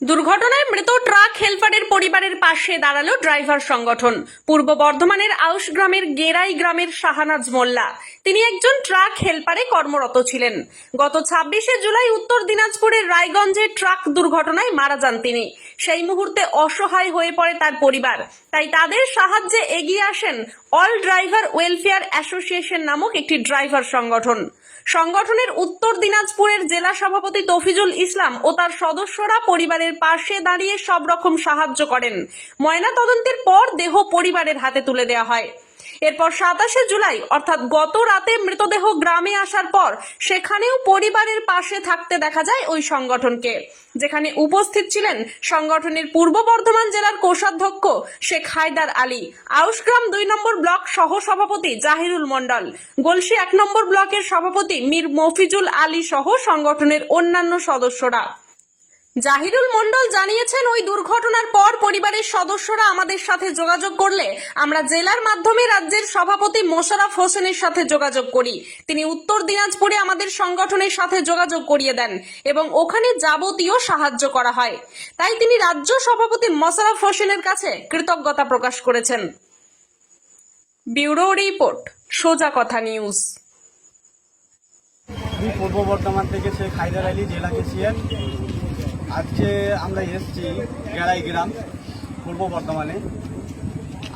দুর্ঘটনায় মৃত ট্রাক হেলপারের পরিবারের পাশে দাঁড়ালো ড্রাইভার সংগঠন। পূর্ব বর্ধমানের আউশ গ্রামের গেরাই গ্রামের শাহানাজ মোল্লা, তিনি একজন ট্রাক হেলপারে কর্মরত ছিলেন। গত 26শে জুলাই উত্তর দিনাজপুরের রায়গঞ্জে ট্রাক দুর্ঘটনায় মারা যান তিনি। সেই মুহূর্তে অসহায় হয়ে পড়ে তার পরিবার, তাই তাদের সাহায্যে এগিয়ে আসেন অল ড্রাইভার ওয়েলফেয়ার অ্যাসোসিয়েশন নামক একটি ড্রাইভার সংগঠন। সংগঠনের উত্তর দিনাজপুরের জেলা সভাপতি তফিজুল ইসলাম ও তার সদস্যরা পরিবারের পাশে দাঁড়িয়ে সব রকম সাহায্য করেন। ময়না তদন্তের পর দেহ পরিবারের হাতে তুলে দেওয়া হয়। এরপর 27শে জুলাই অর্থাৎ গত রাতে মৃতদেহ গ্রামে আসার পর সেখানেও পরিবারের পাশে থাকতে দেখা যায় ওই সংগঠনকে, যেখানে উপস্থিত ছিলেন সংগঠনের পূর্ব বর্ধমান জেলার কোষাধ্যক্ষ শেখ হায়দার আলী, আউশগ্রাম 2 নম্বর ব্লক সহ সভাপতি জাহিরুল মন্ডল, গলসি 1 নম্বর ব্লকের সভাপতি মীর মফিজুল আলী সহ সংগঠনের অন্যান্য সদস্যরা। জাহিরুল মন্ডল জানিয়েছেন, ওই দুর্ঘটনার পর পরিবারের সদস্যরা আমাদের সাথে যোগাযোগ করলে আমরা জেলার মাধ্যমে রাজ্যের সভাপতি মোশাররফ হোসেনের সাথে যোগাযোগ করি। তিনি উত্তর দিনাজপুরে আমাদের সংগঠনের সাথে যোগাযোগ করিয়ে দেন এবং ওখানে যাবতীয় সাহায্য করা হয়। তাই তিনি রাজ্য সভাপতি মোশাররফ হোসেনের কাছে কৃতজ্ঞতা প্রকাশ করেছেন। ব্যুরো রিপোর্ট, সোজা কথা নিউজ। পূর্ব বর্ধমান থেকে শেখ হায়দার আলী, জেলা কেশিয়ার। আজকে আমরা এসেছি গেরাই গ্রাম, পূর্ব বর্ধমানে।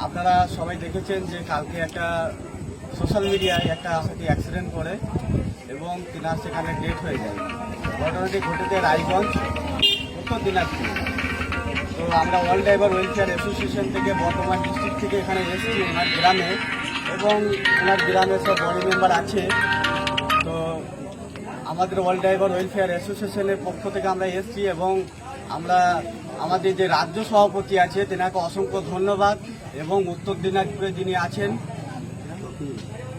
আপনারা সবাই দেখেছেন যে কালকে একটা সোশ্যাল মিডিয়ায় একটা অ্যাক্সিডেন্ট করে এবং তিনার সেখানে ডেথ হয়ে যায়। ঘটনাটি ঘটেছে রায়গঞ্জ, উত্তর দিনাজপুর। তো আমরা অল ড্রাইভার ওয়েলফেয়ার অ্যাসোসিয়েশন থেকে বর্ধমান ডিস্ট্রিক্ট থেকে এখানে এসেছি ওনার গ্রামে, এবং ওনার গ্রামে সব বডি মেম্বার আছে। তো আমাদের অল ড্রাইভার ওয়েলফেয়ার অ্যাসোসিয়েশনের পক্ষ থেকে আমরা এসেছি এবং আমরা আমাদের যে রাজ্য সভাপতি আছে তেনাকে অসংখ্য ধন্যবাদ, এবং উত্তর দিনাজপুরে যিনি আছেন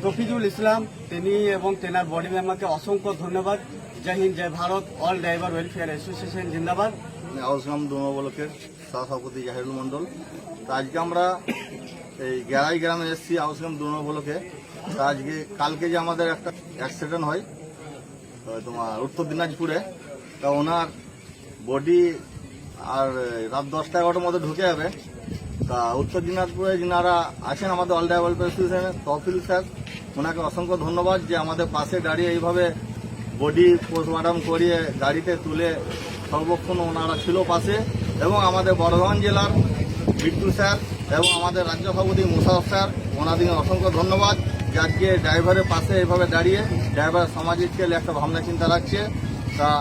তফিজুল ইসলাম, তিনি এবং তেনার বডি মেম্বারকে অসংখ্য ধন্যবাদ। জয় হিন্দ, জয় Bharat. All driver welfare association জিন্দাবাদ। আউশগ্রাম 2 নম্বর ব্লকের সভাপতি জাহিরুল মন্ডল। তো আজকে আমরা এই গেরাই গ্রামে এসেছি আউশগ্রাম 2 নম্বর ব্লকে। তো আজকে কালকে যে আমাদের একটা অ্যাক্সিডেন্ট হয় তোমার উত্তর দিনাজপুরে, তা ওনার বডি আর রাত 10টা-11টার মধ্যে ঢুকে যাবে। তা উত্তর দিনাজপুরে যিনারা আছেন আমাদের অল ড্রাইভার ওয়েলফেয়ার অ্যাসোসিয়েশনের তহফিল স্যার, ওনাকে অসংখ্য ধন্যবাদ যে আমাদের পাশে দাঁড়িয়ে এইভাবে বডি পোস্টমর্টম করিয়ে গাড়িতে তুলে সর্বক্ষণ ওনারা ছিল পাশে। এবং আমাদের বর্ধমান জেলার বিট্টু স্যার এবং আমাদের রাজ্য সভাপতি মোশাররফ স্যার, ওনাদের অসংখ্য ধন্যবাদ যে আজকে ড্রাইভারের পাশে এইভাবে দাঁড়িয়ে ড্রাইভার সামাজিক একটা ভাবনা চিন্তা রাখছে। তা